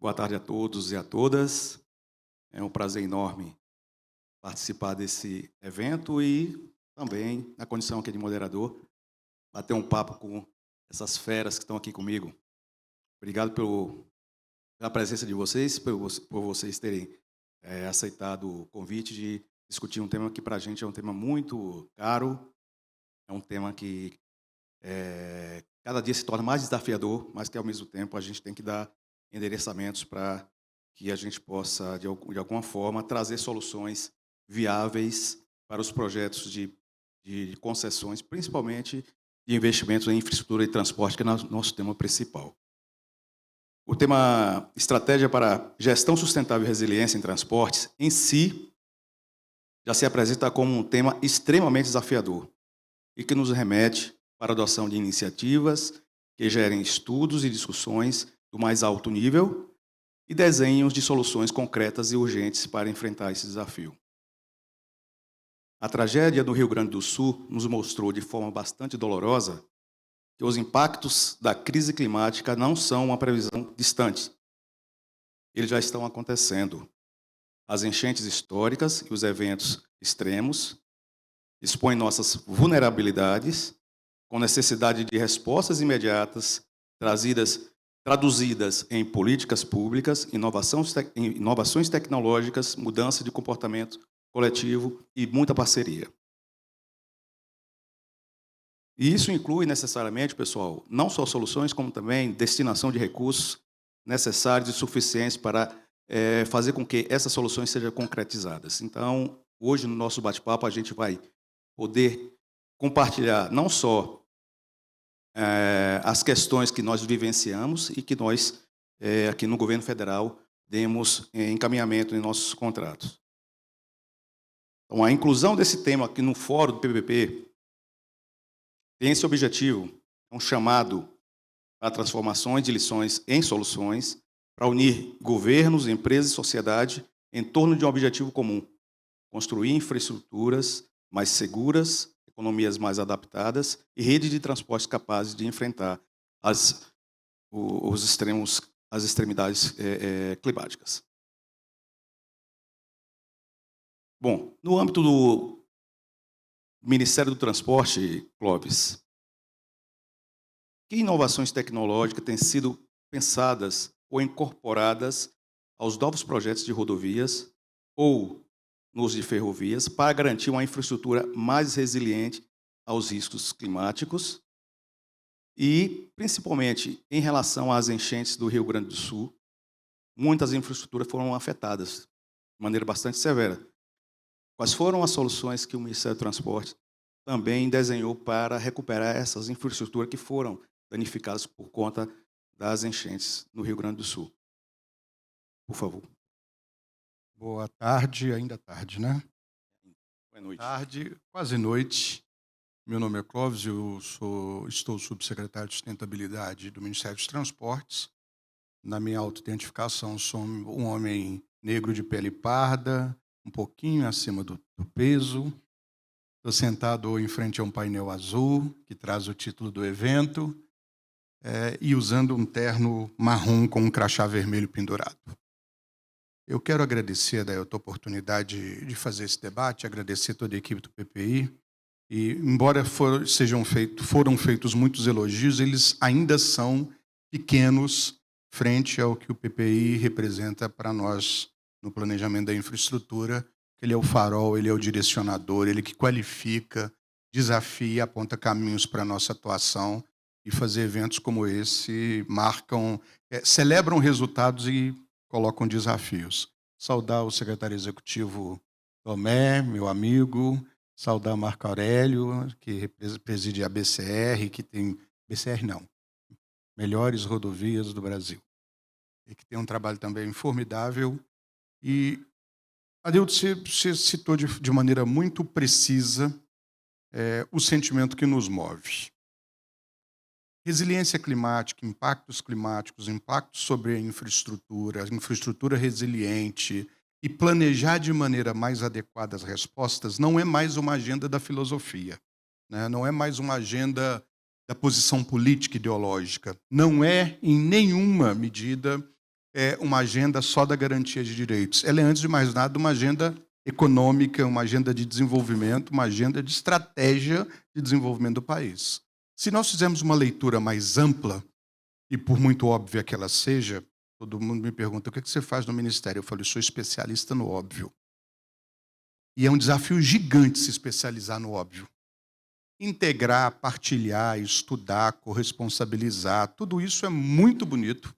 Boa tarde a todos e a todas. É um prazer enorme participar desse evento e também, na condição aqui de moderador, bater um papo com essas feras que estão aqui comigo. Obrigado pela presença de vocês, por vocês terem aceitado o convite de discutir um tema que para a gente é um tema muito caro, é um tema que cada dia se torna mais desafiador, mas que ao mesmo tempo a gente tem que dar endereçamentos para que a gente possa, de alguma forma, trazer soluções viáveis para os projetos de concessões, principalmente de investimentos em infraestrutura e transporte, que é nosso tema principal. O tema Estratégia para Gestão Sustentável e Resiliência em Transportes, em si, já se apresenta como um tema extremamente desafiador e que nos remete para a adoção de iniciativas que gerem estudos e discussões do mais alto nível e desenhos de soluções concretas e urgentes para enfrentar esse desafio. A tragédia do Rio Grande do Sul nos mostrou de forma bastante dolorosa que os impactos da crise climática não são uma previsão distante. Eles já estão acontecendo. As enchentes históricas e os eventos extremos expõem nossas vulnerabilidades com necessidade de respostas imediatas traduzidas em políticas públicas, inovações tecnológicas, mudança de comportamento coletivo e muita parceria. E isso inclui necessariamente, pessoal, não só soluções, como também destinação de recursos necessários e suficientes para fazer com que essas soluções sejam concretizadas. Então, hoje, no nosso bate-papo, a gente vai poder compartilhar não só as questões que nós vivenciamos e que nós, aqui no governo federal, demos encaminhamento em nossos contratos. Então, a inclusão desse tema aqui no fórum do PPP tem esse objetivo, um chamado para transformações de lições em soluções, para unir governos, empresas e sociedade em torno de um objetivo comum: construir infraestruturas mais seguras, economias mais adaptadas e redes de transporte capazes de enfrentar as extremidades climáticas. Bom, no âmbito do Ministério do Transporte, Clóvis, que inovações tecnológicas têm sido pensadas ou incorporadas aos novos projetos de rodovias ou nos de ferrovias para garantir uma infraestrutura mais resiliente aos riscos climáticos e, principalmente, em relação às enchentes do Rio Grande do Sul, muitas infraestruturas foram afetadas de maneira bastante severa. Quais foram as soluções que o Ministério do Transporte também desenhou para recuperar essas infraestruturas que foram danificadas por conta das enchentes no Rio Grande do Sul? Por favor. Boa tarde, ainda tarde, né? Boa noite. Tarde, quase noite. Meu nome é Clóvis, eu estou subsecretário de Sustentabilidade do Ministério dos Transportes. Na minha autoidentificação, sou um homem negro de pele parda, um pouquinho acima do peso. Estou sentado em frente a um painel azul, que traz o título do evento, e usando um terno marrom com um crachá vermelho pendurado. Eu quero agradecer a oportunidade de fazer esse debate, agradecer toda a equipe do PPI, e, embora foram feitos muitos elogios, eles ainda são pequenos frente ao que o PPI representa para nós no planejamento da infraestrutura. Ele é o farol, ele é o direcionador, ele que qualifica, desafia, aponta caminhos para a nossa atuação, e fazer eventos como esse celebram resultados e colocam desafios. Saudar o secretário executivo Tomé, meu amigo, saudar Marco Aurélio, que preside a BCR, que tem... BCR não, melhores rodovias do Brasil, e que tem um trabalho também formidável. E Adilto, você citou de maneira muito precisa o sentimento que nos move. Resiliência climática, impactos climáticos, impactos sobre a infraestrutura resiliente e planejar de maneira mais adequada as respostas não é mais uma agenda da filosofia, né? Não é mais uma agenda da posição política ideológica. Não é, em nenhuma medida, é uma agenda só da garantia de direitos. Ela é, antes de mais nada, uma agenda econômica, uma agenda de desenvolvimento, uma agenda de estratégia de desenvolvimento do país. Se nós fizermos uma leitura mais ampla, e por muito óbvia que ela seja, todo mundo me pergunta, o que você faz no Ministério? Eu falo, eu sou especialista no óbvio. E é um desafio gigante se especializar no óbvio. Integrar, partilhar, estudar, corresponsabilizar, tudo isso é muito bonito.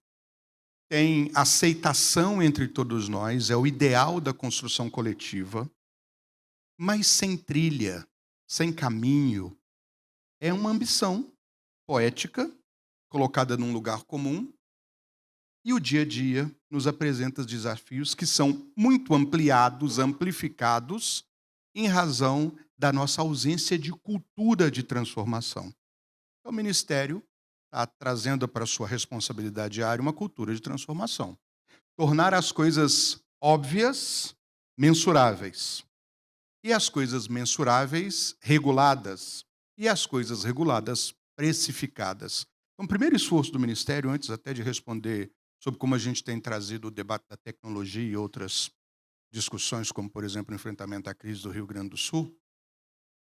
Tem aceitação entre todos nós, é o ideal da construção coletiva, mas sem trilha, sem caminho, é uma ambição poética, colocada num lugar comum, e o dia a dia nos apresenta desafios que são muito ampliados, amplificados, em razão da nossa ausência de cultura de transformação. Então, o Ministério está trazendo para a sua responsabilidade diária uma cultura de transformação. Tornar as coisas óbvias, mensuráveis. E as coisas mensuráveis, reguladas. E as coisas reguladas, precificadas. Então, o primeiro esforço do Ministério, antes até de responder sobre como a gente tem trazido o debate da tecnologia e outras discussões, como, por exemplo, o enfrentamento à crise do Rio Grande do Sul,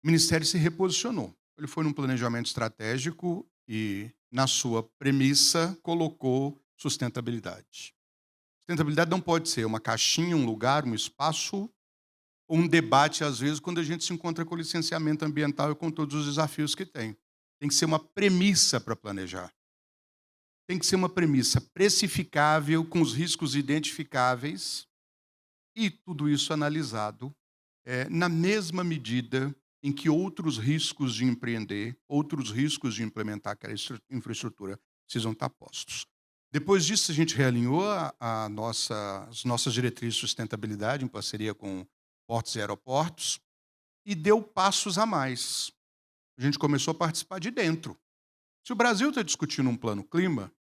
o Ministério se reposicionou. Ele foi num planejamento estratégico e, na sua premissa, colocou sustentabilidade. Sustentabilidade não pode ser uma caixinha, um lugar, um espaço, ou um debate, às vezes, quando a gente se encontra com o licenciamento ambiental e com todos os desafios que tem. Tem que ser uma premissa para planejar. Tem que ser uma premissa precificável, com os riscos identificáveis, e tudo isso analisado na mesma medida em que outros riscos de empreender, outros riscos de implementar aquela infraestrutura precisam estar postos. Depois disso, a gente realinhou as nossas diretrizes de sustentabilidade em parceria com portos e aeroportos e deu passos a mais. A gente começou a participar de dentro. Se o Brasil está discutindo um plano clima,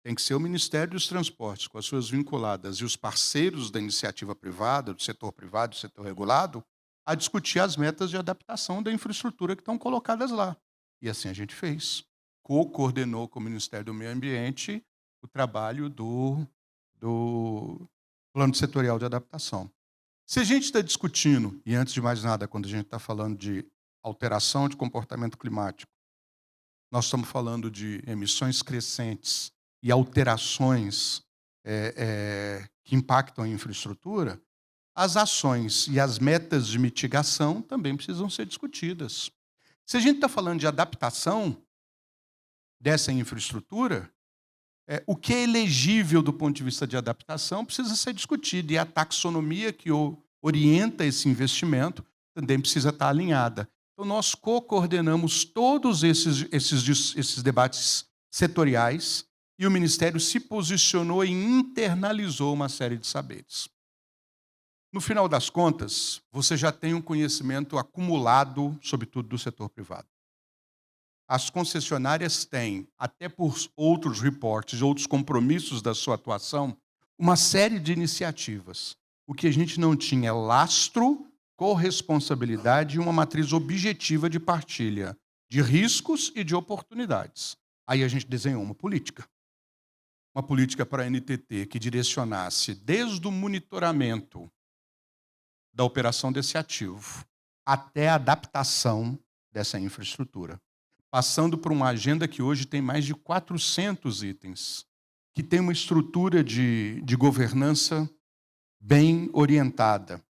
tem que ser o Ministério dos Transportes, com as suas vinculadas, e os parceiros da iniciativa privada, do setor privado, do setor regulado, a discutir as metas de adaptação da infraestrutura que estão colocadas lá. E assim a gente fez. Co-coordenou com o Ministério do Meio Ambiente o trabalho do Plano Setorial de Adaptação. Se a gente está discutindo, e antes de mais nada, quando a gente está falando de alteração de comportamento climático, nós estamos falando de emissões crescentes e alterações que impactam a infraestrutura, as ações e as metas de mitigação também precisam ser discutidas. Se a gente está falando de adaptação dessa infraestrutura, o que é elegível do ponto de vista de adaptação precisa ser discutido, e a taxonomia que orienta esse investimento também precisa estar alinhada. Então, nós co-coordenamos todos esses debates setoriais, e o Ministério se posicionou e internalizou uma série de saberes. No final das contas, você já tem um conhecimento acumulado, sobretudo do setor privado. As concessionárias têm, até por outros reportes, outros compromissos da sua atuação, uma série de iniciativas. O que a gente não tinha é lastro, corresponsabilidade e uma matriz objetiva de partilha de riscos e de oportunidades. Aí a gente desenhou uma política para a NTT que direcionasse desde o monitoramento da operação desse ativo até a adaptação dessa infraestrutura, passando por uma agenda que hoje tem mais de 400 itens, que tem uma estrutura de governança bem orientada,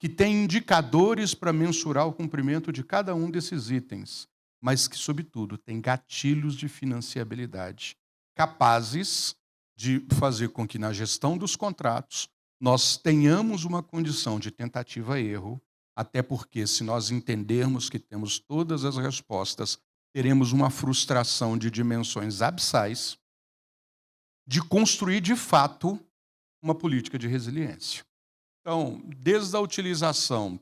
que tem indicadores para mensurar o cumprimento de cada um desses itens, mas que, sobretudo, tem gatilhos de financiabilidade capazes de fazer com que, na gestão dos contratos, nós tenhamos uma condição de tentativa e erro, até porque, se nós entendermos que temos todas as respostas, teremos uma frustração de dimensões abissais de construir, de fato, uma política de resiliência. Então, desde a utilização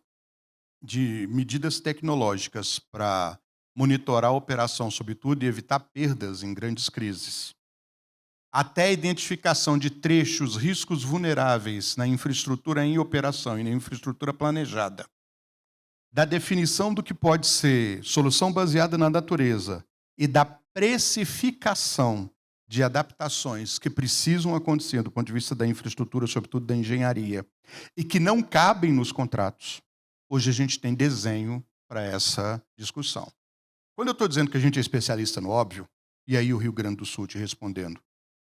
de medidas tecnológicas para monitorar a operação, sobretudo, e evitar perdas em grandes crises, até a identificação de trechos, riscos vulneráveis na infraestrutura em operação e na infraestrutura planejada, da definição do que pode ser solução baseada na natureza e da precificação de adaptações que precisam acontecer do ponto de vista da infraestrutura, sobretudo da engenharia, e que não cabem nos contratos, hoje a gente tem desenho para essa discussão. Quando eu estou dizendo que a gente é especialista no óbvio, e aí o Rio Grande do Sul, te respondendo,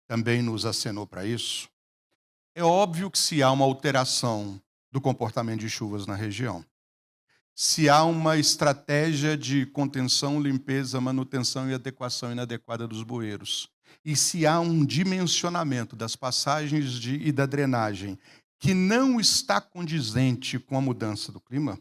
também nos acenou para isso, é óbvio que se há uma alteração do comportamento de chuvas na região, se há uma estratégia de contenção, limpeza, manutenção e adequação inadequada dos bueiros, e se há um dimensionamento das passagens e da drenagem que não está condizente com a mudança do clima,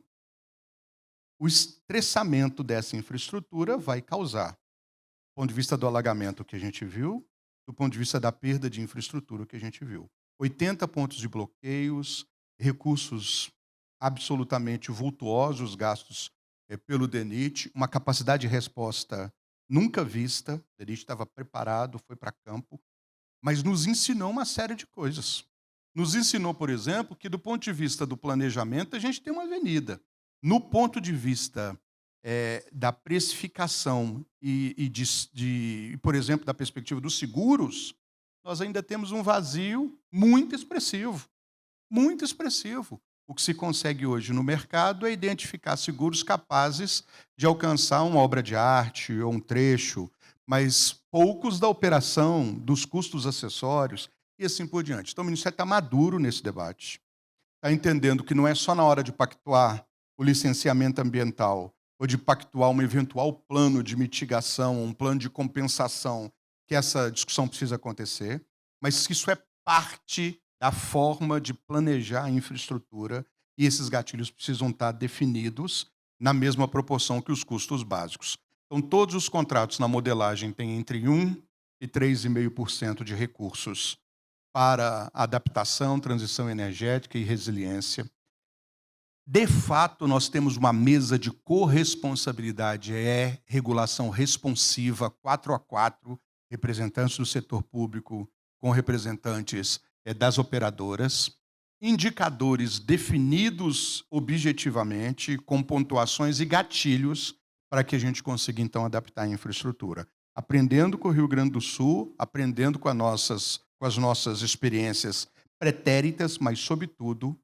o estressamento dessa infraestrutura vai causar, do ponto de vista do alagamento que a gente viu, do ponto de vista da perda de infraestrutura que a gente viu. 80 pontos de bloqueios, recursos absolutamente vultuosos gastos pelo DENIT, uma capacidade de resposta nunca vista. O DENIT estava preparado, foi para campo, mas nos ensinou uma série de coisas. Nos ensinou, por exemplo, que do ponto de vista do planejamento, a gente tem uma avenida. No ponto de vista da precificação por exemplo, da perspectiva dos seguros, nós ainda temos um vazio muito expressivo. Muito expressivo. O que se consegue hoje no mercado é identificar seguros capazes de alcançar uma obra de arte ou um trecho, mas poucos da operação, dos custos acessórios e assim por diante. Então, o Ministério está maduro nesse debate. Está entendendo que não é só na hora de pactuar o licenciamento ambiental ou de pactuar um eventual plano de mitigação, um plano de compensação, que essa discussão precisa acontecer, mas que isso é parte da forma de planejar a infraestrutura e esses gatilhos precisam estar definidos na mesma proporção que os custos básicos. Então, todos os contratos na modelagem têm entre 1% e 3,5% de recursos para adaptação, transição energética e resiliência. De fato, nós temos uma mesa de corresponsabilidade, regulação responsiva, 4x4, representantes do setor público com representantes das operadoras, indicadores definidos objetivamente, com pontuações e gatilhos para que a gente consiga, então, adaptar a infraestrutura. Aprendendo com o Rio Grande do Sul, aprendendo com as nossas experiências pretéritas, mas, sobretudo,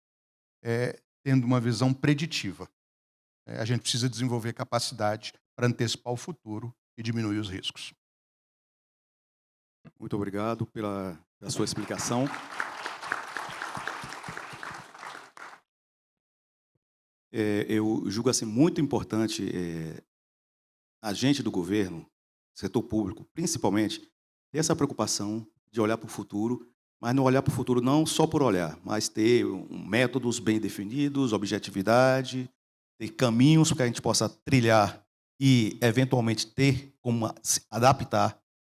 tendo uma visão preditiva. A gente precisa desenvolver capacidade para antecipar o futuro e diminuir os riscos. Muito obrigado pela sua explicação. Eu julgo assim, muito importante a gente do governo, setor público, principalmente, ter essa preocupação de olhar para o futuro, mas não olhar para o futuro não só por olhar, mas ter métodos bem definidos, objetividade, ter caminhos para que a gente possa trilhar e, eventualmente, ter como se adaptar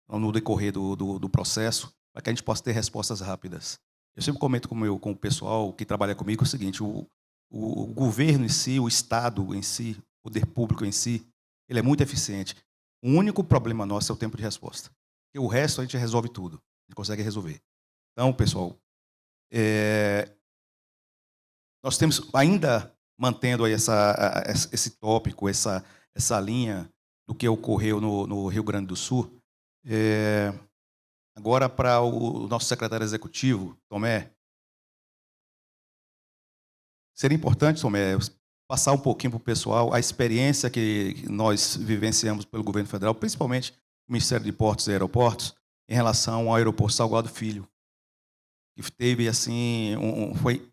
no decorrer do processo, para que a gente possa ter respostas rápidas. Eu sempre comento com o pessoal que trabalha comigo o seguinte: o governo em si, o Estado em si, o poder público em si, ele é muito eficiente. O único problema nosso é o tempo de resposta. Porque o resto a gente resolve tudo, a gente consegue resolver. Então, pessoal, nós temos ainda mantendo aí esse tópico, essa linha do que ocorreu no Rio Grande do Sul. Agora, para o nosso secretário executivo, Tomé, seria importante, Tomé, passar um pouquinho para o pessoal a experiência que nós vivenciamos pelo governo federal, principalmente o Ministério de Portos e Aeroportos, em relação ao aeroporto Salgado Filho, que teve assim, foi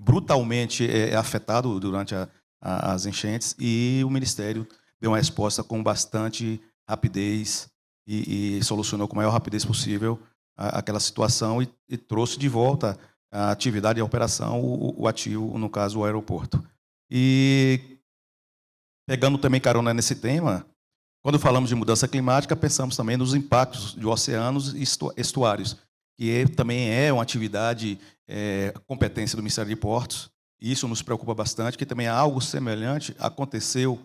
brutalmente afetado durante as enchentes, e o Ministério deu uma resposta com bastante rapidez e solucionou com a maior rapidez possível aquela situação e trouxe de volta a atividade e a operação, o ativo, no caso, o aeroporto. E, pegando também carona nesse tema, quando falamos de mudança climática, pensamos também nos impactos de oceanos e estuários, que também é uma atividade, competência do Ministério de Portos, e isso nos preocupa bastante, que também algo semelhante aconteceu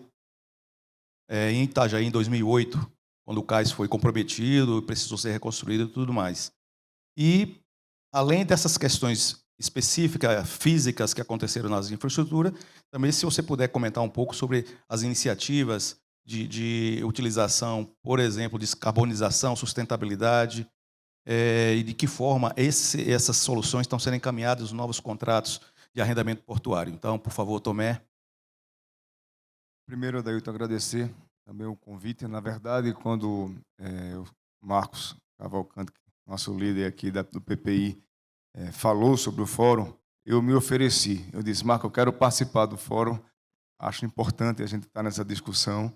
em Itajaí, em 2008, quando o cais foi comprometido, precisou ser reconstruído e tudo mais. E, além dessas questões específicas, físicas, que aconteceram nas infraestruturas, também, se você puder comentar um pouco sobre as iniciativas de utilização, por exemplo, descarbonização, sustentabilidade, e de que forma essas soluções estão sendo encaminhadas nos novos contratos de arrendamento portuário. Então, por favor, Tomé. Primeiro, Adailton, agradecer também o convite. Na verdade, quando o Marcos Cavalcante, nosso líder aqui do PPI, falou sobre o fórum, eu me ofereci. Eu disse, Marcos, eu quero participar do fórum, acho importante a gente estar nessa discussão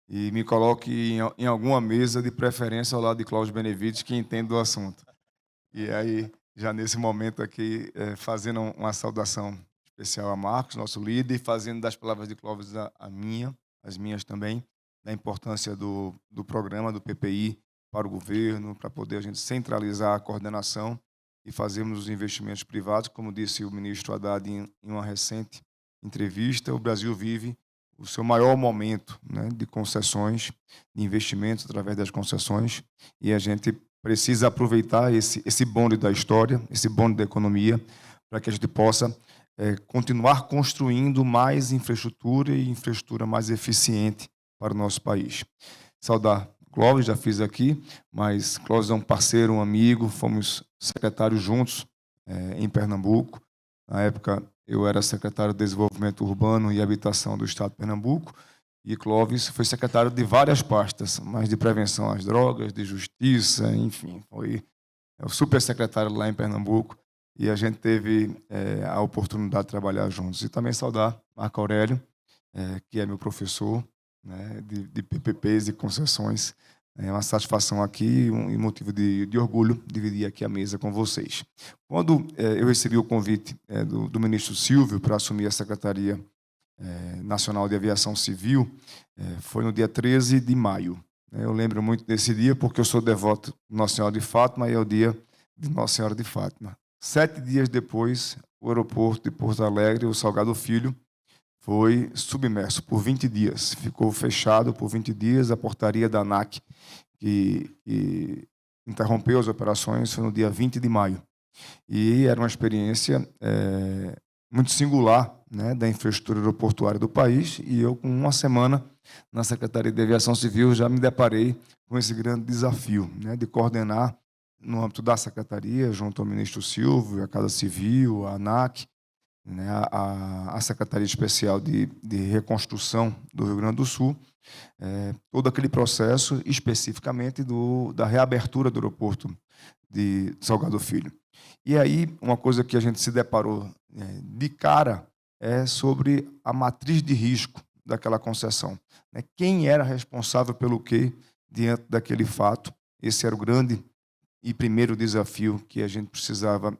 e me coloque em alguma mesa, de preferência ao lado de Cláudio Benevides, que entende do assunto. E aí, já nesse momento aqui, fazendo uma saudação especial a Marcos, nosso líder, e fazendo das palavras de Clóvis as minhas também, da importância do programa, do PPI, para o governo, para poder a gente centralizar a coordenação e fazermos os investimentos privados. Como disse o ministro Haddad em uma recente entrevista, o Brasil vive o seu maior momento, né, de concessões, de investimentos através das concessões, e a gente precisa aproveitar esse bonde da história, esse bonde da economia, para que a gente possa continuar construindo mais infraestrutura e infraestrutura mais eficiente para o nosso país. Saudar Clóvis, já fiz aqui, mas Clóvis é um parceiro, um amigo, fomos secretários juntos em Pernambuco. Na época, eu era secretário de Desenvolvimento Urbano e Habitação do Estado de Pernambuco, e Clóvis foi secretário de várias pastas, mas de prevenção às drogas, de justiça, enfim, foi o supersecretário lá em Pernambuco, e a gente teve a oportunidade de trabalhar juntos. E também saudar Marco Aurélio, que é meu professor, né, de PPPs e concessões. É uma satisfação aqui e motivo de orgulho dividir aqui a mesa com vocês. Quando eu recebi o convite do ministro Silvio para assumir a Secretaria Nacional de Aviação Civil, foi no dia 13 de maio. Eu lembro muito desse dia porque eu sou devoto de Nossa Senhora de Fátima e é o dia de Nossa Senhora de Fátima. 7 dias depois, o aeroporto de Porto Alegre, o Salgado Filho, foi submerso por 20 dias. Ficou fechado por 20 dias. A portaria da ANAC, que interrompeu as operações, foi no dia 20 de maio. E era uma experiência muito singular, né, da infraestrutura aeroportuária do país, e eu, com uma semana na Secretaria de Aviação Civil, já me deparei com esse grande desafio, né, de coordenar, no âmbito da Secretaria, junto ao ministro Silvio, a Casa Civil, a ANAC, né, a Secretaria Especial de Reconstrução do Rio Grande do Sul, todo aquele processo, especificamente da reabertura do aeroporto de Salgado Filho. E aí, uma coisa que a gente se deparou de cara é sobre a matriz de risco daquela concessão. Né? Quem era responsável pelo quê diante daquele fato? Esse era o grande e primeiro desafio que a gente precisava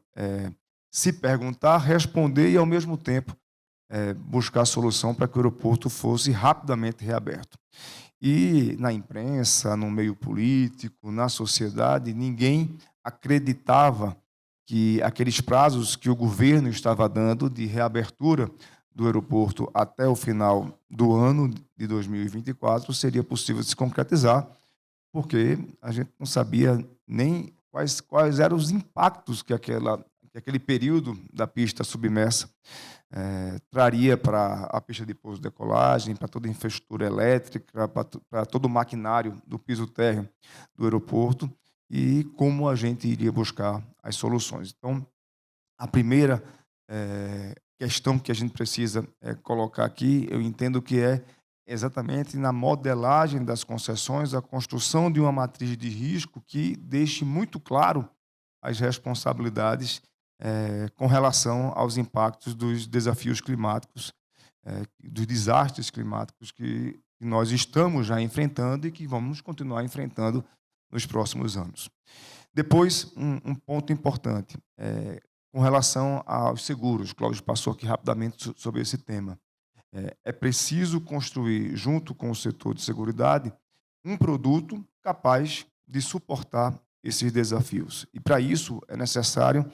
se perguntar, responder e, ao mesmo tempo, buscar a solução para que o aeroporto fosse rapidamente reaberto. E na imprensa, no meio político, na sociedade, ninguém acreditava que aqueles prazos que o governo estava dando de reabertura do aeroporto até o final do ano de 2024 seria possível de se concretizar, porque a gente não sabia nem quais eram os impactos que aquele período da pista submersa traria para a pista de pouso e decolagem, para toda a infraestrutura elétrica, para todo o maquinário do piso térreo do aeroporto, e como a gente iria buscar as soluções. Então, a primeira questão que a gente precisa colocar aqui, eu entendo que é exatamente na modelagem das concessões, a construção de uma matriz de risco que deixe muito claro as responsabilidades com relação aos impactos dos desafios climáticos, dos desastres climáticos que nós estamos já enfrentando e que vamos continuar enfrentando nos próximos anos. Depois, um ponto importante, com relação aos seguros. Cláudio passou aqui rapidamente sobre esse tema. É preciso construir, junto com o setor de seguridade, um produto capaz de suportar esses desafios. E, para isso, é necessário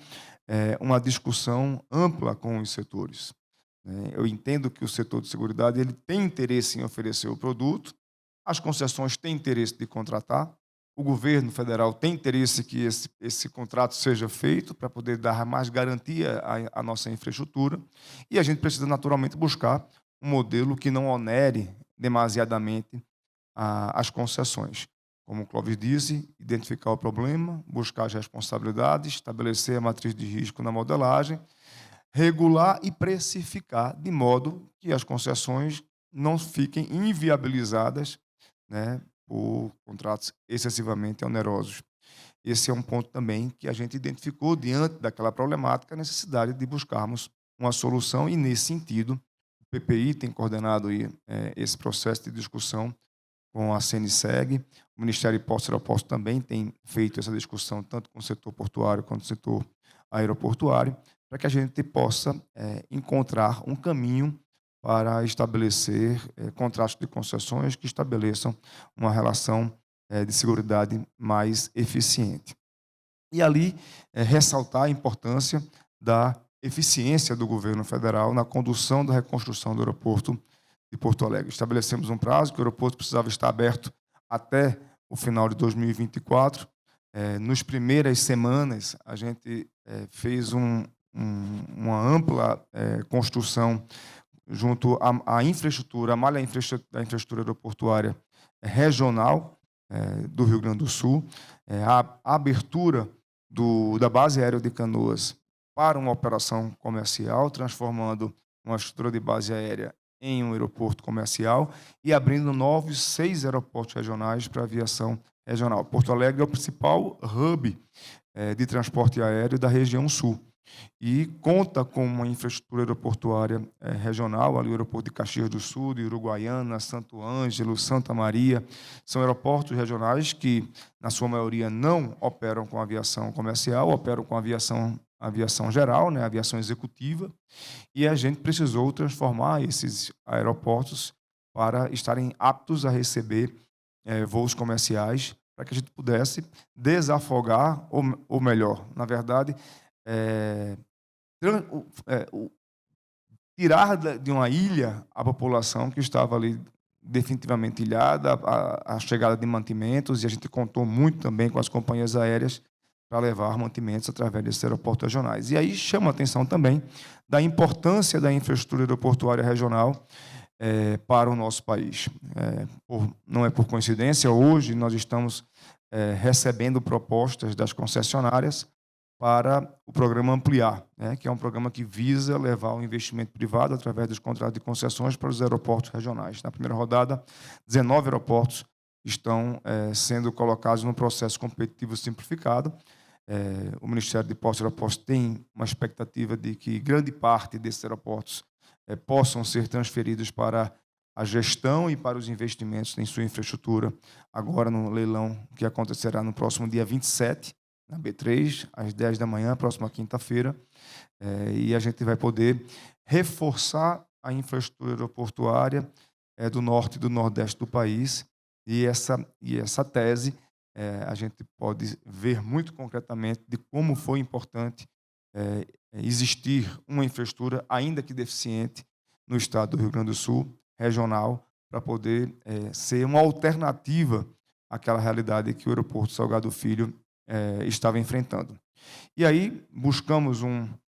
uma discussão ampla com os setores. Eu entendo que o setor de seguridade ele tem interesse em oferecer o produto, as concessões têm interesse de contratar, o governo federal tem interesse que esse contrato seja feito para poder dar mais garantia à nossa infraestrutura, e a gente precisa, naturalmente, buscar um modelo que não onere demasiadamente as concessões. Como o Clóvis disse, identificar o problema, buscar as responsabilidades, estabelecer a matriz de risco na modelagem, regular e precificar, de modo que as concessões não fiquem inviabilizadas, né, por contratos excessivamente onerosos. Esse é um ponto também que a gente identificou diante daquela problemática, a necessidade de buscarmos uma solução, e, nesse sentido, o PPI tem coordenado aí, esse processo de discussão com a CNSEG. O Ministério de Portos e Aeroportos também tem feito essa discussão, tanto com o setor portuário quanto com o setor aeroportuário, para que a gente possa encontrar um caminho para estabelecer contratos de concessões que estabeleçam uma relação de seguridade mais eficiente. E ali ressaltar a importância da eficiência do governo federal na condução da reconstrução do aeroporto de Porto Alegre. Estabelecemos um prazo que o aeroporto precisava estar aberto até o final de 2024. Nas primeiras semanas, a gente fez uma ampla construção junto à infraestrutura, à malha da infraestrutura aeroportuária regional do Rio Grande do Sul, a abertura da base aérea de Canoas para uma operação comercial, transformando uma estrutura de base aérea em um aeroporto comercial e abrindo novos 6 aeroportos regionais para aviação regional. Porto Alegre é o principal hub de transporte aéreo da região sul e conta com uma infraestrutura aeroportuária regional, ali o aeroporto de Caxias do Sul, de Uruguaiana, Santo Ângelo, Santa Maria. São aeroportos regionais que, na sua maioria, não operam com aviação comercial, operam com aviação geral, né, aviação executiva, e a gente precisou transformar esses aeroportos para estarem aptos a receber voos comerciais, para que a gente pudesse desafogar, ou melhor, na verdade, tirar de uma ilha a população que estava ali definitivamente ilhada, a chegada de mantimentos, e a gente contou muito também com as companhias aéreas para levar mantimentos através desses aeroportos regionais. E aí chama a atenção também da importância da infraestrutura aeroportuária regional para o nosso país. Não é por coincidência, hoje nós estamos recebendo propostas das concessionárias para o programa Ampliar, né, que é um programa que visa levar o investimento privado através dos contratos de concessões para os aeroportos regionais. Na primeira rodada, 19 aeroportos estão sendo colocados no processo competitivo simplificado. O Ministério de Portos e Aeroportos tem uma expectativa de que grande parte desses aeroportos possam ser transferidos para a gestão e para os investimentos em sua infraestrutura, agora no leilão que acontecerá no próximo dia 27, na B3, às 10 da manhã, próxima quinta-feira, e a gente vai poder reforçar a infraestrutura aeroportuária do norte e do nordeste do país, e essa tese a gente pode ver muito concretamente de como foi importante existir uma infraestrutura, ainda que deficiente, no estado do Rio Grande do Sul, regional, para poder ser uma alternativa àquela realidade que o aeroporto Salgado Filho estava enfrentando. E aí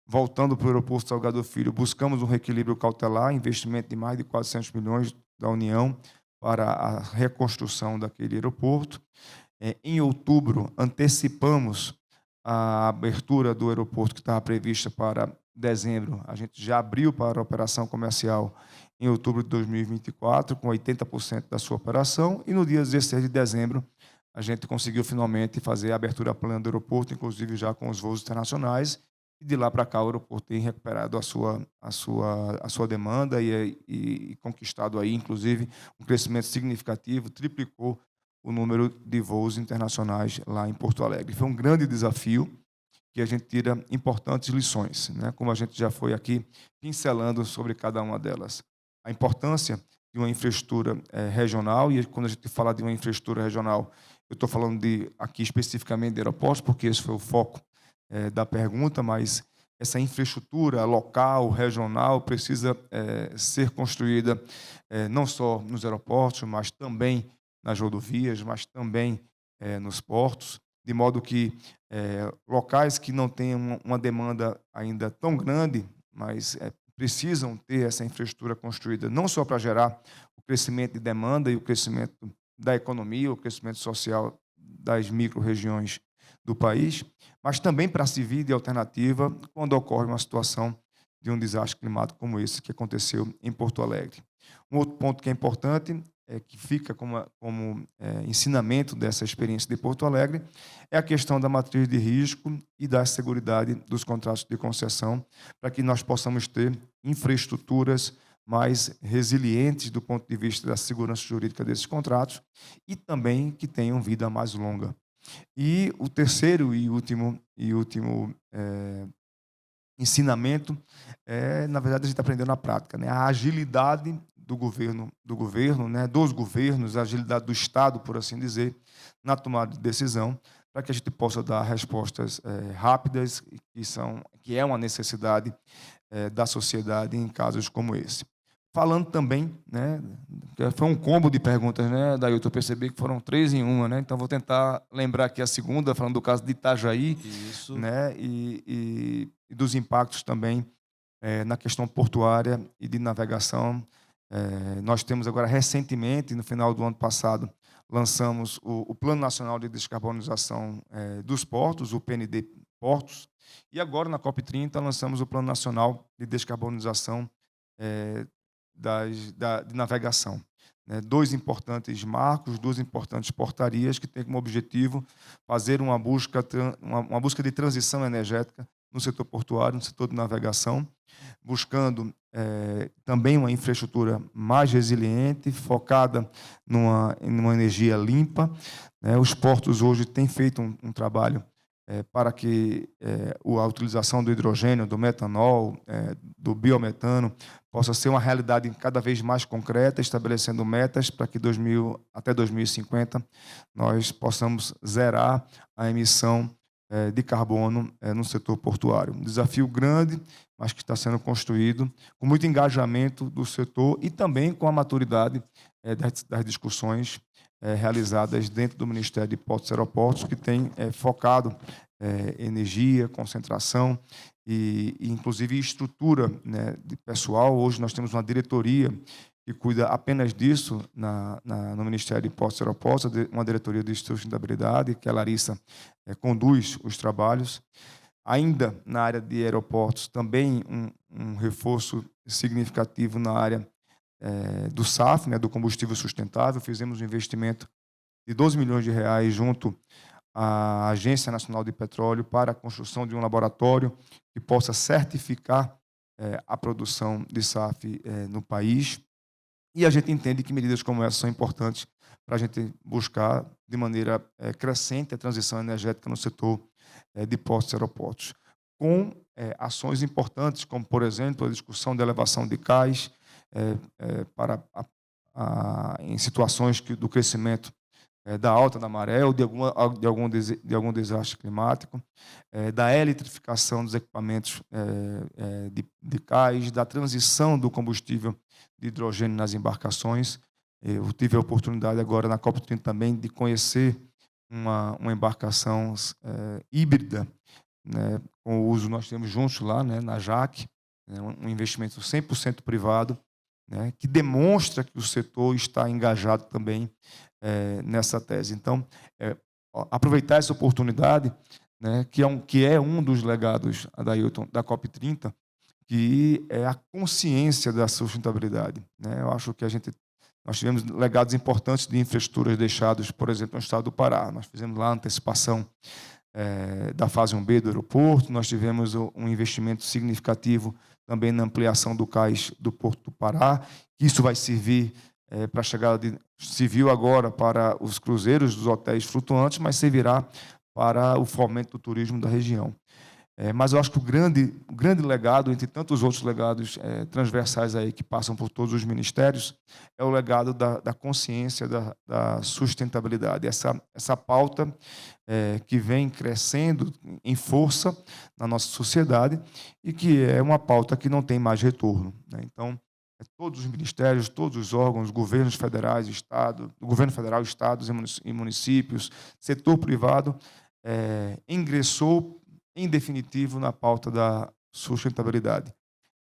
voltando para o aeroporto Salgado Filho, buscamos um reequilíbrio cautelar, investimento de mais de 400 milhões da União para a reconstrução daquele aeroporto. Em outubro, antecipamos a abertura do aeroporto que estava prevista para dezembro. A gente já abriu para a operação comercial em outubro de 2024, com 80% da sua operação, e no dia 16 de dezembro, a gente conseguiu finalmente fazer a abertura plena do aeroporto, inclusive já com os voos internacionais, e de lá para cá o aeroporto tem recuperado a sua demanda e conquistado aí, inclusive, um crescimento significativo, triplicou o número de voos internacionais lá em Porto Alegre. Foi um grande desafio que a gente tira importantes lições, né? Como a gente já foi aqui pincelando sobre cada uma delas. A importância de uma infraestrutura regional, e quando a gente fala de uma infraestrutura regional, eu estou falando aqui especificamente de aeroportos, porque esse foi o foco da pergunta, mas essa infraestrutura local, regional, precisa ser construída não só nos aeroportos, mas também nas rodovias, mas também nos portos, de modo que locais que não tenham uma demanda ainda tão grande, mas precisam ter essa infraestrutura construída não só para gerar o crescimento de demanda e o crescimento da economia, o crescimento social das micro-regiões do país, mas também para servir de alternativa quando ocorre uma situação de um desastre climático como esse que aconteceu em Porto Alegre. Um outro ponto que é importante, que fica como ensinamento dessa experiência de Porto Alegre, é a questão da matriz de risco e da seguridade dos contratos de concessão, para que nós possamos ter infraestruturas mais resilientes do ponto de vista da segurança jurídica desses contratos e também que tenham vida mais longa. E o terceiro e último ensinamento na verdade, a gente aprendeu na prática, né? A agilidade do governo, né? Dos governos, a agilidade do Estado, por assim dizer, na tomada de decisão, para que a gente possa dar respostas rápidas, que é uma necessidade da sociedade em casos como esse. Falando também, né, foi um combo de perguntas, né, Dailton? Eu percebi que foram 3 em uma, né? Então vou tentar lembrar aqui a segunda, falando do caso de Itajaí, Isso. né, e dos impactos também na questão portuária e de navegação. Nós temos agora, recentemente, no final do ano passado, lançamos o Plano Nacional de Descarbonização dos Portos, o PND Portos, e agora, na COP30, lançamos o Plano Nacional de Descarbonização de navegação. 2 importantes marcos, 2 importantes portarias que têm como objetivo fazer uma busca de transição energética no setor portuário, no setor de navegação, buscando também uma infraestrutura mais resiliente, focada numa energia limpa. Os portos hoje têm feito um trabalho para que a utilização do hidrogênio, do metanol, do biometano, possa ser uma realidade cada vez mais concreta, estabelecendo metas para que até 2050 nós possamos zerar a emissão de carbono no setor portuário. Um desafio grande, mas que está sendo construído com muito engajamento do setor e também com a maturidade das discussões realizadas dentro do Ministério de Portos e Aeroportos, que tem focado energia, concentração e inclusive estrutura, né, de pessoal. Hoje nós temos uma diretoria que cuida apenas disso no Ministério de Portos e Aeroportos, uma diretoria de sustentabilidade, que a Larissa conduz os trabalhos. Ainda na área de aeroportos, também um reforço significativo na área do SAF, né, do combustível sustentável. Fizemos um investimento de 12 milhões de reais junto à Agência Nacional de Petróleo para a construção de um laboratório que possa certificar a produção de SAF no país. E a gente entende que medidas como essa são importantes para a gente buscar de maneira crescente a transição energética no setor de portos e aeroportos, com ações importantes, como, por exemplo, a discussão da elevação de cais em situações do crescimento da alta da maré ou de algum desastre climático, da eletrificação dos equipamentos de cais, da transição do combustível de hidrogênio nas embarcações. Eu tive a oportunidade agora na COP30 também de conhecer uma embarcação híbrida, né, com o uso, nós temos juntos lá, né, na JAC, um investimento 100% privado, né, que demonstra que o setor está engajado também nessa tese. Então, aproveitar essa oportunidade, né, que é um dos legados, Dailton, da COP30, que é a consciência da sustentabilidade, né? Eu acho que nós tivemos legados importantes de infraestruturas deixados, por exemplo, no estado do Pará. Nós fizemos lá a antecipação da fase 1B do aeroporto, nós tivemos um investimento significativo também na ampliação do cais do Porto do Pará. Isso vai servir para a chegada civil agora para os cruzeiros dos hotéis flutuantes, mas servirá para o fomento do turismo da região. Mas eu acho que o grande legado, entre tantos outros legados transversais aí que passam por todos os ministérios, é o legado da consciência da sustentabilidade. Essa pauta que vem crescendo em força na nossa sociedade e que é uma pauta que não tem mais retorno, né? Então, todos os ministérios, todos os órgãos, governos federais, governo federal, estados e municípios, setor privado, ingressou em definitivo na pauta da sustentabilidade.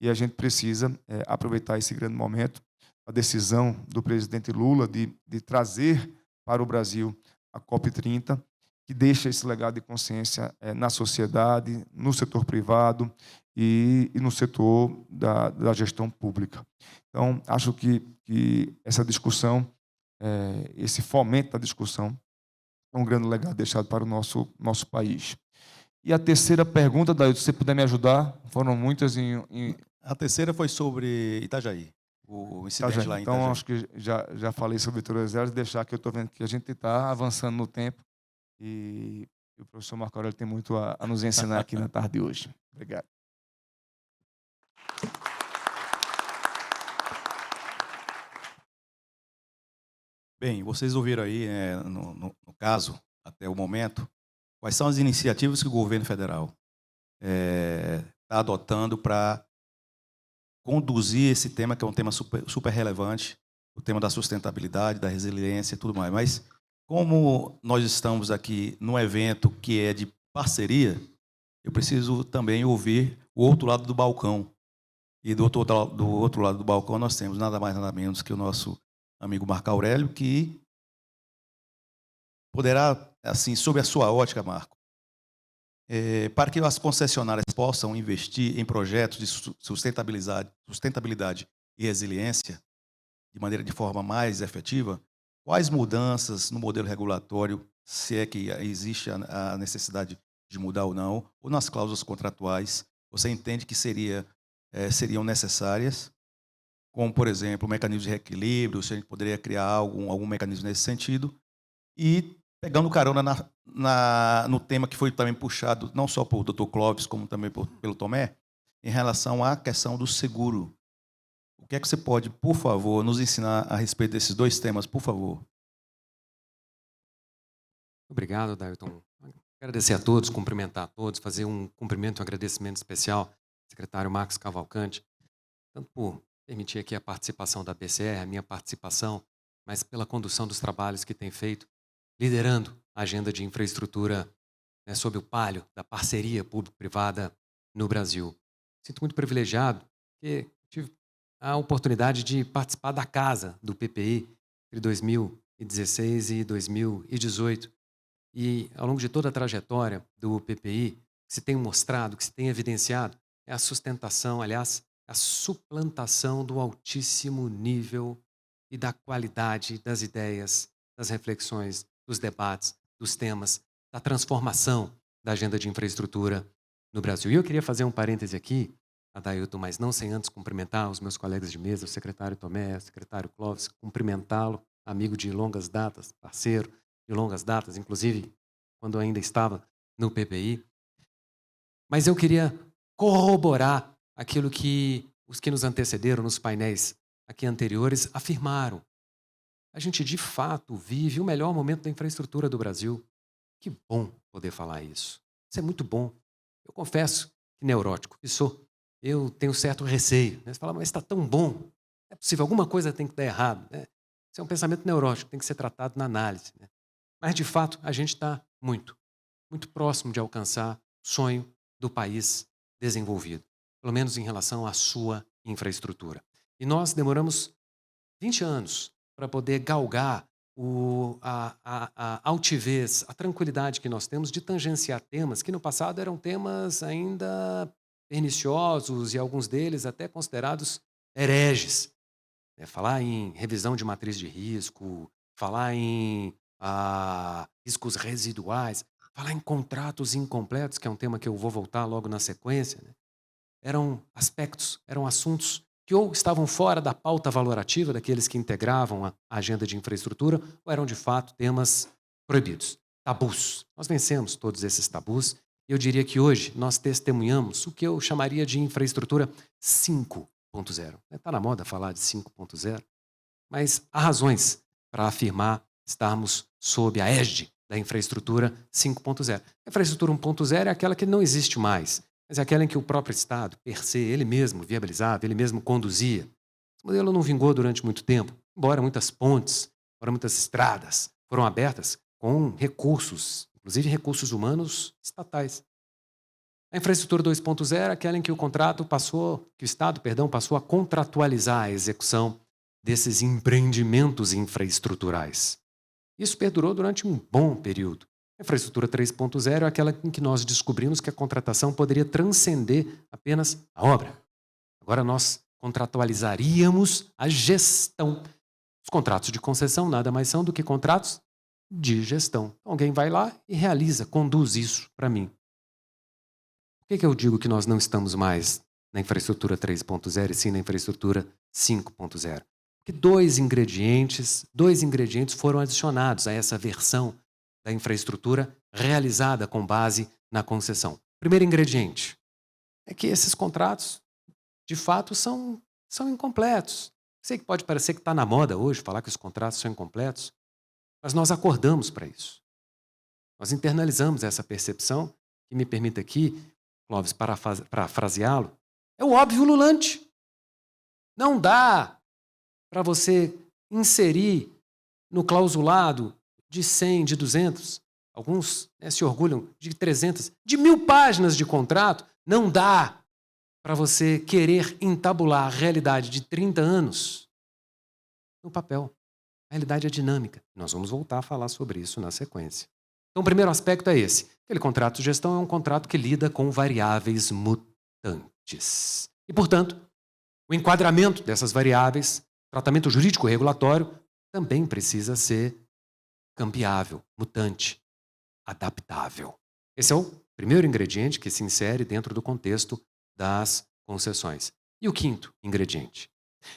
E a gente precisa aproveitar esse grande momento, a decisão do presidente Lula de trazer para o Brasil, a COP30, que deixa esse legado de consciência na sociedade, no setor privado e no setor da gestão pública. Então, acho que essa discussão, esse fomento da discussão, é um grande legado deixado para o nosso país. E a terceira pergunta, Dailton, se você puder me ajudar, foram muitas A terceira foi sobre Itajaí, o incidente lá em Itajaí. Então, acho que já falei sobre Torres, deixar que eu estou vendo que a gente está avançando no tempo e o professor Marco Aurélio tem muito a nos ensinar aqui na tarde de hoje. Obrigado. Bem, vocês ouviram aí, no caso, até o momento, quais são as iniciativas que o governo federal está adotando para conduzir esse tema, que é um tema super relevante, o tema da sustentabilidade, da resiliência e tudo mais. Mas, como nós estamos aqui num evento que é de parceria, eu preciso também ouvir o outro lado do balcão. E do outro lado do balcão nós temos nada mais, nada menos que o nosso amigo Marco Aurélio, que poderá, assim, sob a sua ótica, Marco, para que as concessionárias possam investir em projetos de sustentabilidade e resiliência de forma mais efetiva, quais mudanças no modelo regulatório, se é que existe a necessidade de mudar ou não, ou nas cláusulas contratuais, você entende que seriam necessárias, como, por exemplo, o mecanismo de reequilíbrio, se a gente poderia criar algum mecanismo nesse sentido, e pegando carona no tema que foi também puxado, não só por Dr. Clóvis, como também pelo Tomé, em relação à questão do seguro. O que é que você pode, por favor, nos ensinar a respeito desses dois temas, por favor? Obrigado, Dailton. Agradecer a todos, cumprimentar a todos, fazer um cumprimento e um agradecimento especial ao secretário Marcos Cavalcante, tanto por permitir aqui a participação da BCR, a minha participação, mas pela condução dos trabalhos que tem feito, liderando a agenda de infraestrutura sob o palio da parceria público-privada no Brasil. Sinto muito privilegiado que tive a oportunidade de participar da casa do PPI entre 2016 e 2018. E, ao longo de toda a trajetória do PPI, que se tem mostrado, que se tem evidenciado, é a sustentação, aliás, a suplantação do altíssimo nível e da qualidade das ideias, das reflexões, dos debates, dos temas, da transformação da agenda de infraestrutura no Brasil. E eu queria fazer um parêntese aqui, Dailton, mas não sem antes cumprimentar os meus colegas de mesa, o secretário Tomé, o secretário Clóvis, cumprimentá-lo, amigo de longas datas, parceiro de longas datas, inclusive quando ainda estava no PPI. Mas eu queria corroborar aquilo que os que nos antecederam nos painéis aqui anteriores afirmaram. A gente, de fato, vive o melhor momento da infraestrutura do Brasil. Que bom poder falar isso. Isso é muito bom. Eu confesso que neurótico que sou, eu tenho certo receio. Né? Você fala, mas está tão bom. É possível, alguma coisa tem que dar errado. Né? Isso é um pensamento neurótico, tem que ser tratado na análise. Né? Mas, de fato, a gente está muito próximo de alcançar o sonho do país desenvolvido, pelo menos em relação à sua infraestrutura. E nós demoramos 20 anos para poder galgar a altivez, a tranquilidade que nós temos de tangenciar temas que no passado eram temas ainda perniciosos e alguns deles até considerados hereges. Falar em revisão de matriz de risco, falar em riscos residuais, falar em contratos incompletos, que é um tema que eu vou voltar logo na sequência, né? Eram aspectos, eram assuntos que ou estavam fora da pauta valorativa daqueles que integravam a agenda de infraestrutura, ou eram, de fato, temas proibidos, tabus. Nós vencemos todos esses tabus e eu diria que hoje nós testemunhamos o que eu chamaria de infraestrutura 5.0. Está na moda falar de 5.0, mas há razões para afirmar estarmos sob a égide da infraestrutura 5.0. A infraestrutura 1.0 é aquela que não existe mais, mas é aquela em que o próprio Estado, per se, ele mesmo viabilizava, ele mesmo conduzia. Esse modelo não vingou durante muito tempo, embora muitas pontes, embora muitas estradas foram abertas com recursos, inclusive recursos humanos estatais. A infraestrutura 2.0 é aquela em que o Estado passou a contratualizar a execução desses empreendimentos infraestruturais. Isso perdurou durante um bom período. A infraestrutura 3.0 é aquela em que nós descobrimos que a contratação poderia transcender apenas a obra. Agora nós contratualizaríamos a gestão. Os contratos de concessão nada mais são do que contratos de gestão. Alguém vai lá e realiza, conduz isso para mim. Por que eu digo que nós não estamos mais na infraestrutura 3.0 e sim na infraestrutura 5.0? Porque dois ingredientes foram adicionados a essa versão da infraestrutura realizada com base na concessão. Primeiro ingrediente é que esses contratos, de fato, são incompletos. Sei que pode parecer que está na moda hoje falar que os contratos são incompletos, mas nós acordamos para isso. Nós internalizamos essa percepção, que me permita aqui, Clóvis, parafraseá-lo, é o óbvio ululante. Não dá para você inserir no clausulado de 100, de 200, alguns se orgulham de 300, de 1000 páginas de contrato, não dá para você querer entabular a realidade de 30 anos no papel. A realidade é dinâmica. Nós vamos voltar a falar sobre isso na sequência. Então, o primeiro aspecto é esse. Aquele contrato de gestão é um contrato que lida com variáveis mutantes. E, portanto, o enquadramento dessas variáveis, tratamento jurídico regulatório, também precisa ser cambiável, mutante, adaptável. Esse é o primeiro ingrediente que se insere dentro do contexto das concessões. E o quinto ingrediente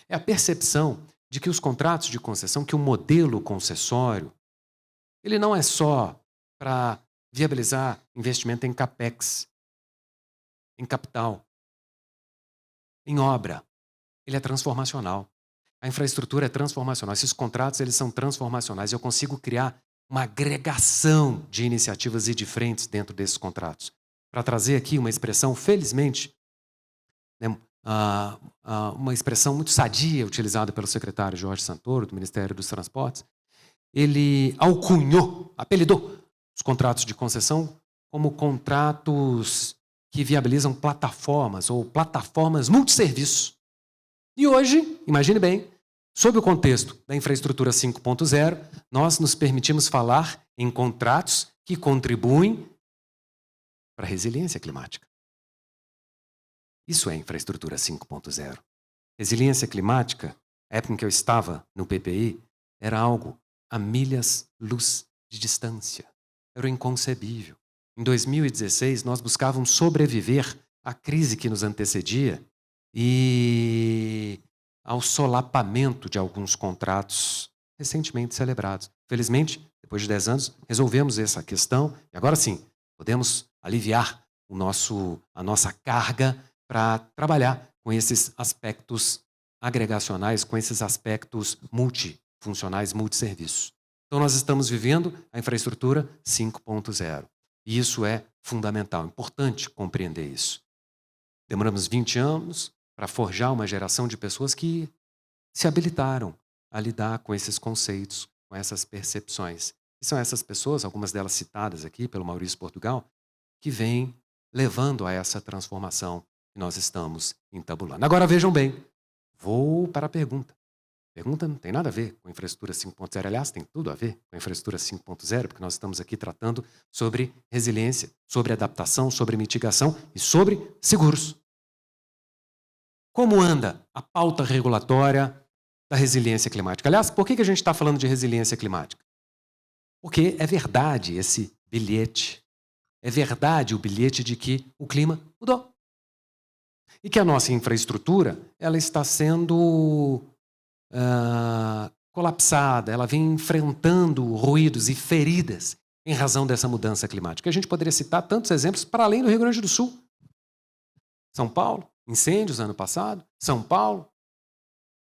é a percepção de que os contratos de concessão, que o modelo concessório, ele não é só para viabilizar investimento em capex, em capital, em obra. Ele é transformacional. A infraestrutura é transformacional. Esses contratos, eles são transformacionais. Eu consigo criar uma agregação de iniciativas e de frentes dentro desses contratos. Para trazer aqui uma expressão, felizmente, uma expressão muito sadia utilizada pelo secretário Jorge Santoro, do Ministério dos Transportes, ele apelidou os contratos de concessão como contratos que viabilizam plataformas ou plataformas multisserviço. E hoje, imagine bem, sob o contexto da infraestrutura 5.0, nós nos permitimos falar em contratos que contribuem para a resiliência climática. Isso é infraestrutura 5.0. Resiliência climática, a época em que eu estava no PPI, era algo a milhas-luz de distância. Era inconcebível. Em 2016, nós buscávamos sobreviver à crise que nos antecedia e ao solapamento de alguns contratos recentemente celebrados. Felizmente, depois de 10 anos, resolvemos essa questão e agora sim, podemos aliviar a nossa carga para trabalhar com esses aspectos agregacionais, com esses aspectos multifuncionais, multisserviços. Então, nós estamos vivendo a infraestrutura 5.0. E isso é fundamental, importante compreender isso. Demoramos 20 anos para forjar uma geração de pessoas que se habilitaram a lidar com esses conceitos, com essas percepções. E são essas pessoas, algumas delas citadas aqui pelo Maurício Portugal, que vêm levando a essa transformação que nós estamos entabulando. Agora vejam bem, vou para a pergunta. A pergunta não tem nada a ver com a infraestrutura 5.0, aliás, tem tudo a ver com a infraestrutura 5.0, porque nós estamos aqui tratando sobre resiliência, sobre adaptação, sobre mitigação e sobre seguros. Como anda a pauta regulatória da resiliência climática? Aliás, por que a gente está falando de resiliência climática? Porque é verdade esse bilhete, é verdade o bilhete de que o clima mudou. E que a nossa infraestrutura ela está sendo colapsada, ela vem enfrentando ruídos e feridas em razão dessa mudança climática. A gente poderia citar tantos exemplos para além do Rio Grande do Sul. São Paulo, incêndios ano passado. São Paulo,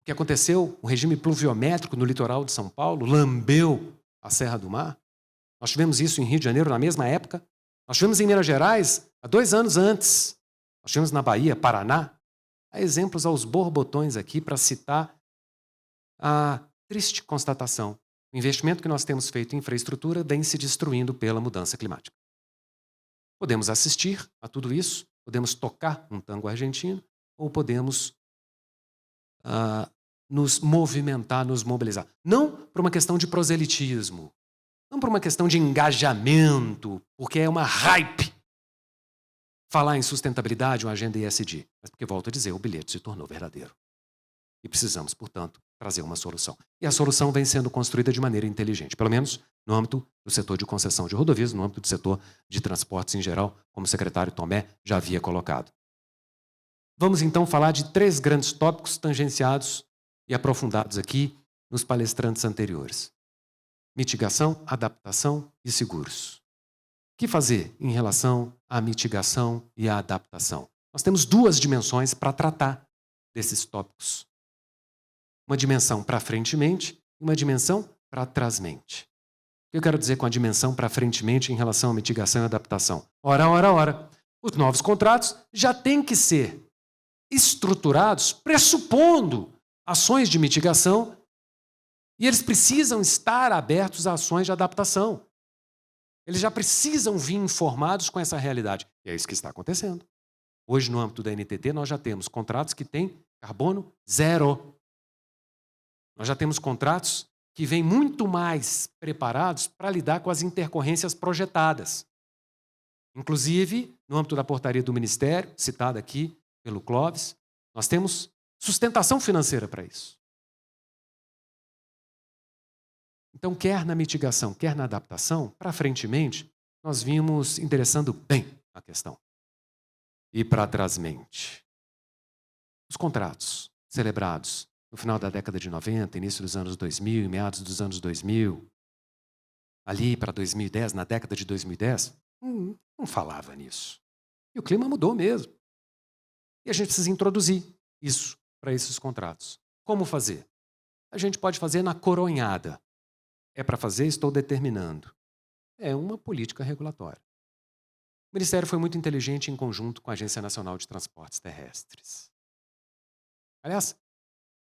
o que aconteceu, o regime pluviométrico no litoral de São Paulo lambeu a Serra do Mar. Nós tivemos isso em Rio de Janeiro na mesma época. Nós tivemos em Minas Gerais há 2 anos antes. Nós tivemos na Bahia, Paraná. Há exemplos aos borbotões aqui para citar a triste constatação. O investimento que nós temos feito em infraestrutura vem se destruindo pela mudança climática. Podemos assistir a tudo isso, podemos tocar um tango argentino, ou podemos nos movimentar, nos mobilizar. Não por uma questão de proselitismo, não por uma questão de engajamento, porque é uma hype falar em sustentabilidade ou agenda ESG, mas porque, volto a dizer, o bilhete se tornou verdadeiro. E precisamos, portanto, trazer uma solução. E a solução vem sendo construída de maneira inteligente, pelo menos no âmbito do setor de concessão de rodovias, no âmbito do setor de transportes em geral, como o secretário Tomé já havia colocado. Vamos então falar de 3 grandes tópicos tangenciados e aprofundados aqui nos palestrantes anteriores: mitigação, adaptação e seguros. O que fazer em relação à mitigação e à adaptação? Nós temos 2 dimensões para tratar desses tópicos. Uma dimensão para frente-mente e uma dimensão para trás-mente. O que eu quero dizer com a dimensão para frente-mente em relação à mitigação e adaptação? Ora. Os novos contratos já têm que ser estruturados pressupondo ações de mitigação e eles precisam estar abertos a ações de adaptação. Eles já precisam vir informados com essa realidade. E é isso que está acontecendo. Hoje, no âmbito da NTT, nós já temos contratos que têm carbono zero. Nós já temos contratos que vêm muito mais preparados para lidar com as intercorrências projetadas. Inclusive, no âmbito da portaria do Ministério, citada aqui pelo Clóvis, nós temos sustentação financeira para isso. Então, quer na mitigação, quer na adaptação, para frente-mente, nós vimos endereçando bem a questão. E para trás-mente, os contratos celebrados no final da década de 90, início dos anos 2000, meados dos anos 2000, ali para 2010, na década de 2010, não falava nisso. E o clima mudou mesmo. E a gente precisa introduzir isso para esses contratos. Como fazer? A gente pode fazer na coronhada. É para fazer, estou determinando. É uma política regulatória. O Ministério foi muito inteligente em conjunto com a Agência Nacional de Transportes Terrestres. Aliás,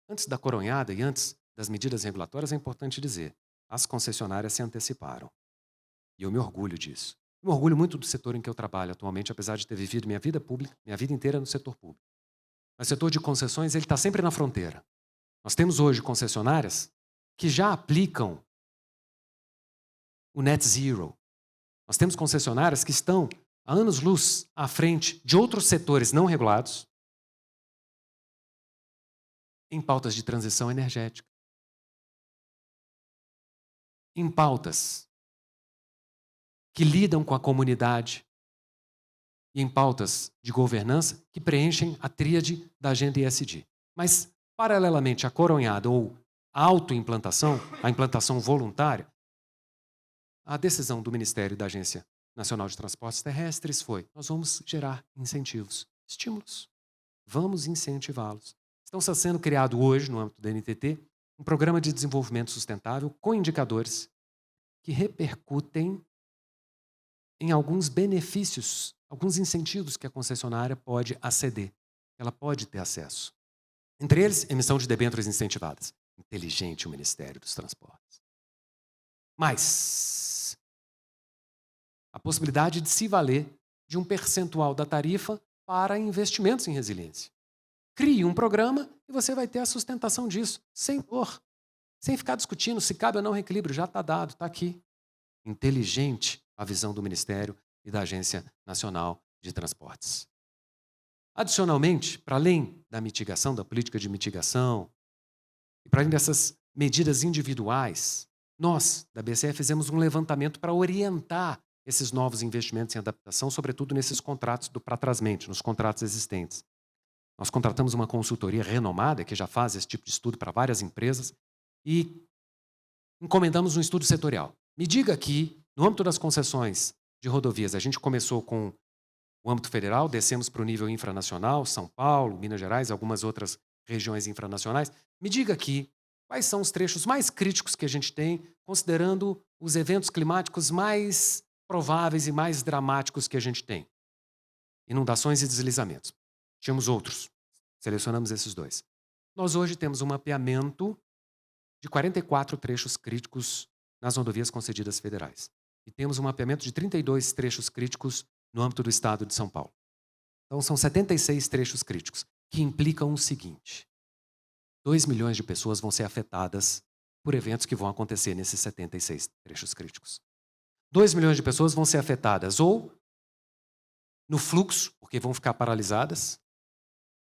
antes da coronhada e antes das medidas regulatórias, é importante dizer, as concessionárias se anteciparam. E eu me orgulho disso. Eu me orgulho muito do setor em que eu trabalho atualmente, apesar de ter vivido minha vida pública, minha vida inteira no setor público. Mas o setor de concessões, ele está sempre na fronteira. Nós temos hoje concessionárias que já aplicam o net zero. Nós temos concessionárias que estão há anos-luz à frente de outros setores não regulados em pautas de transição energética, em pautas que lidam com a comunidade e em pautas de governança que preenchem a tríade da agenda ESG. Mas, paralelamente à coronhada ou à autoimplantação, a implantação voluntária, a decisão do Ministério e da Agência Nacional de Transportes Terrestres foi: nós vamos gerar incentivos, estímulos. Vamos incentivá-los. Está sendo criado hoje, no âmbito da NTT, um programa de desenvolvimento sustentável com indicadores que repercutem em alguns benefícios, alguns incentivos que a concessionária pode aceder, ela pode ter acesso. Entre eles, emissão de debêntures incentivadas. Inteligente o Ministério dos Transportes. Mas a possibilidade de se valer de um percentual da tarifa para investimentos em resiliência. Crie um programa e você vai ter a sustentação disso, sem dor, sem ficar discutindo se cabe ou não reequilíbrio, já está dado, está aqui. Inteligente a visão do Ministério e da Agência Nacional de Transportes. Adicionalmente, para além da mitigação, da política de mitigação, e para além dessas medidas individuais, nós, da BCE, fizemos um levantamento para orientar esses novos investimentos em adaptação, sobretudo nesses contratos do para trás-mente, nos contratos existentes. Nós contratamos uma consultoria renomada que já faz esse tipo de estudo para várias empresas e encomendamos um estudo setorial. Me diga aqui, no âmbito das concessões de rodovias, a gente começou com o âmbito federal, descemos para o nível infranacional, São Paulo, Minas Gerais, algumas outras regiões infranacionais. Me diga aqui quais são os trechos mais críticos que a gente tem, considerando os eventos climáticos mais prováveis e mais dramáticos que a gente tem. Inundações e deslizamentos. Tínhamos outros. Selecionamos esses 2. Nós hoje temos um mapeamento de 44 trechos críticos nas rodovias concedidas federais. E temos um mapeamento de 32 trechos críticos no âmbito do estado de São Paulo. Então, são 76 trechos críticos, que implicam o seguinte: 2 milhões de pessoas vão ser afetadas por eventos que vão acontecer nesses 76 trechos críticos. 2 milhões de pessoas vão ser afetadas ou no fluxo, porque vão ficar paralisadas,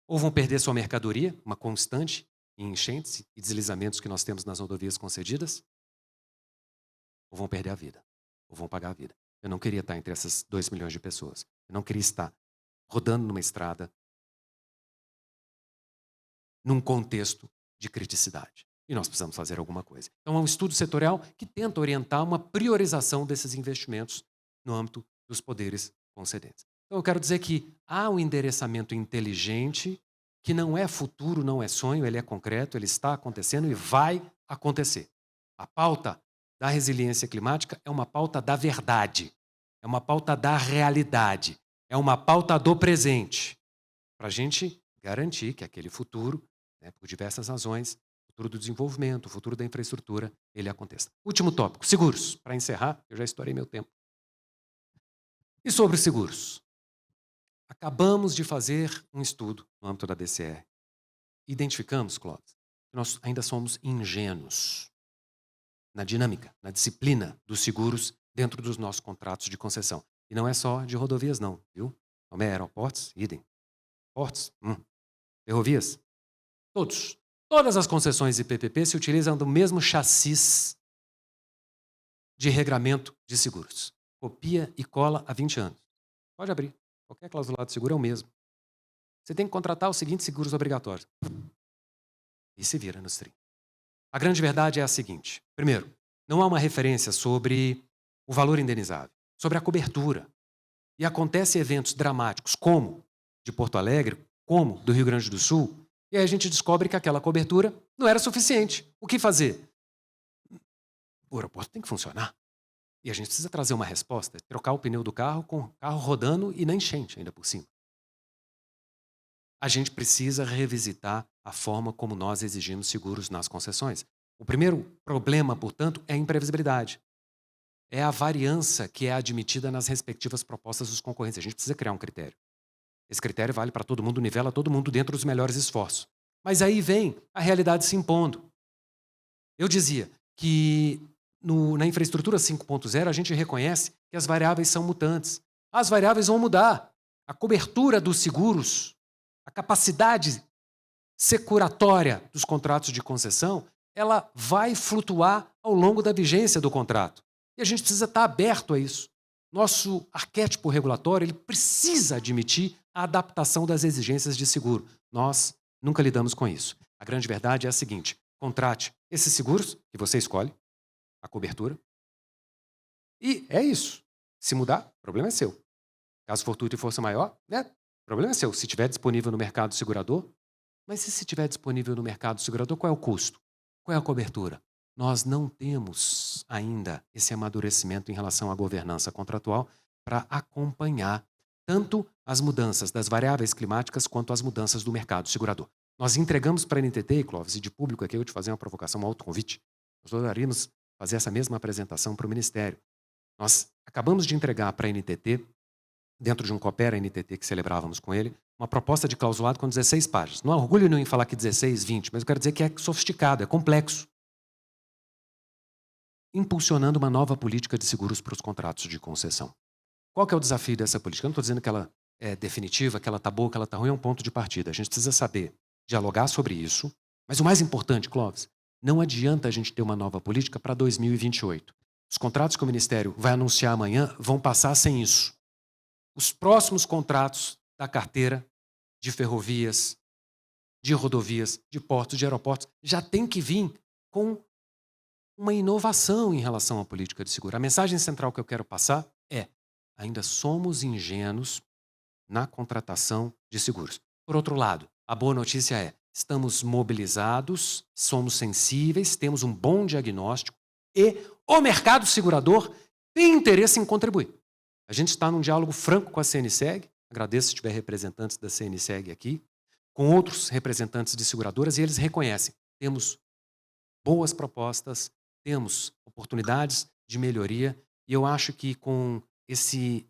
ou vão perder sua mercadoria, uma constante em enchentes e deslizamentos que nós temos nas rodovias concedidas, ou vão perder a vida, ou vão pagar a vida. Eu não queria estar entre essas 2 milhões de pessoas. Eu não queria estar rodando numa estrada num contexto de criticidade. E nós precisamos fazer alguma coisa. Então, é um estudo setorial que tenta orientar uma priorização desses investimentos no âmbito dos poderes concedentes. Então, eu quero dizer que há um endereçamento inteligente que não é futuro, não é sonho, ele é concreto, ele está acontecendo e vai acontecer. A pauta da resiliência climática é uma pauta da verdade, é uma pauta da realidade, é uma pauta do presente, para a gente garantir que aquele futuro, né, por diversas razões, o futuro do desenvolvimento, o futuro da infraestrutura, ele aconteça. Último tópico, seguros. Para encerrar, eu já estourei meu tempo. E sobre os seguros? Acabamos de fazer um estudo no âmbito da BCR. Identificamos, Clóvis, que nós ainda somos ingênuos na dinâmica, na disciplina dos seguros dentro dos nossos contratos de concessão. E não é só de rodovias, não, viu? Não é aeroportos, idem. Portos, ferrovias, todos. Todas as concessões de PPP se utilizam do mesmo chassis de regramento de seguros. Copia e cola há 20 anos. Pode abrir. Qualquer cláusula de seguro é o mesmo. Você tem que contratar os seguintes seguros obrigatórios. E se vira nos 30. A grande verdade é a seguinte. Primeiro, não há uma referência sobre o valor indenizável, sobre a cobertura. E acontecem eventos dramáticos, como de Porto Alegre, como do Rio Grande do Sul, e aí a gente descobre que aquela cobertura não era suficiente. O que fazer? O aeroporto tem que funcionar. E a gente precisa trazer uma resposta, trocar o pneu do carro com o carro rodando e na enchente ainda por cima. A gente precisa revisitar a forma como nós exigimos seguros nas concessões. O primeiro problema, portanto, é a imprevisibilidade. É a variância que é admitida nas respectivas propostas dos concorrentes. A gente precisa criar um critério. Esse critério vale para todo mundo, nivela todo mundo dentro dos melhores esforços. Mas aí vem a realidade se impondo. Eu dizia que na infraestrutura 5.0 a gente reconhece que as variáveis são mutantes. As variáveis vão mudar. A cobertura dos seguros, a capacidade securatória dos contratos de concessão, ela vai flutuar ao longo da vigência do contrato. E a gente precisa estar aberto a isso. Nosso arquétipo regulatório ele precisa admitir a adaptação das exigências de seguro. Nós nunca lidamos com isso. A grande verdade é a seguinte: contrate esses seguros que você escolhe, a cobertura, e é isso. Se mudar, o problema é seu. Caso fortuito e força maior, né? O problema é seu. Se estiver disponível no mercado segurador, mas se estiver disponível no mercado segurador, qual é o custo? Qual é a cobertura? Nós não temos ainda esse amadurecimento em relação à governança contratual para acompanhar tanto as mudanças das variáveis climáticas quanto as mudanças do mercado segurador. Nós entregamos para a NTT, Clóvis, e de público aqui eu vou te fazer uma provocação, um autoconvite. Nós adoraríamos fazer essa mesma apresentação para o Ministério. Nós acabamos de entregar para a NTT, dentro de um Coopera NTT que celebrávamos com ele, uma proposta de clausulado com 16 páginas. Não há orgulho nenhum em falar que 16, 20, mas eu quero dizer que é sofisticado, é complexo. Impulsionando uma nova política de seguros para os contratos de concessão. Qual que é o desafio dessa política? Eu não estou dizendo que ela é definitiva, que ela está boa, que ela está ruim, é um ponto de partida. A gente precisa saber dialogar sobre isso, mas o mais importante, Clóvis, não adianta a gente ter uma nova política para 2028. Os contratos que o Ministério vai anunciar amanhã vão passar sem isso. Os próximos contratos da carteira de ferrovias, de rodovias, de portos, de aeroportos, já tem que vir com uma inovação em relação à política de seguro. A mensagem central que eu quero passar é: ainda somos ingênuos na contratação de seguros. Por outro lado, a boa notícia é: estamos mobilizados, somos sensíveis, temos um bom diagnóstico e o mercado segurador tem interesse em contribuir. A gente está num diálogo franco com a CNSEG, agradeço se tiver representantes da CNSEG aqui, com outros representantes de seguradoras, e eles reconhecem: temos boas propostas, temos oportunidades de melhoria, e eu acho que com esse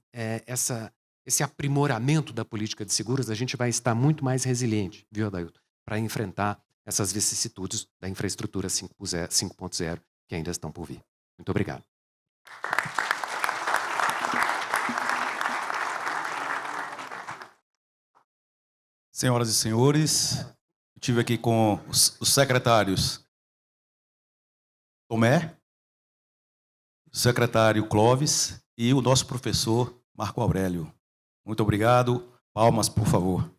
aprimoramento da política de seguros, a gente vai estar muito mais resiliente, viu, Adailton, para enfrentar essas vicissitudes da infraestrutura 5.0 que ainda estão por vir. Muito obrigado. Senhoras e senhores, estive aqui com os secretários Tomé, o secretário Clóvis e o nosso professor Marco Aurélio. Muito obrigado. Palmas, por favor.